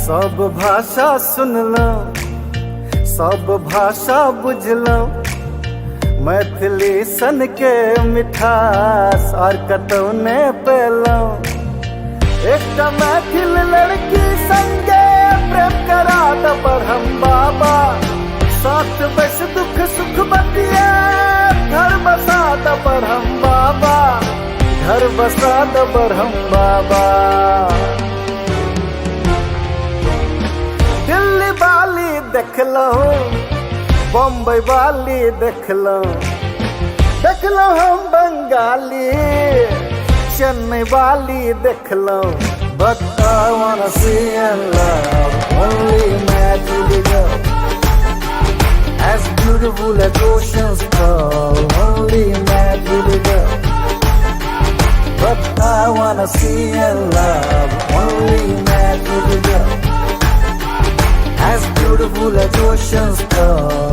सब भाषा सुनलौं, सब भाषा बुझलौं, मैथिली सन के मिठास और कतौ ने पेलौं। एक मैथिल लड़की संगे प्रेम करा द बढ़म बाबा, साथ बस दुख सुख बतिया घर बसा द बढ़म बाबा, घर बसा द बढ़म बाबा। दिल्ली वाली देखलौं, बम्बई वाली देखलौं, देखलौं हम बंगाली, चेन्नई वाली देखलौं। But I wanna see and love only Maithili girl, as beautiful as oceans fall, only Maithili girl. But I wanna see and love only Maithili girl, as beautiful as oceans fall.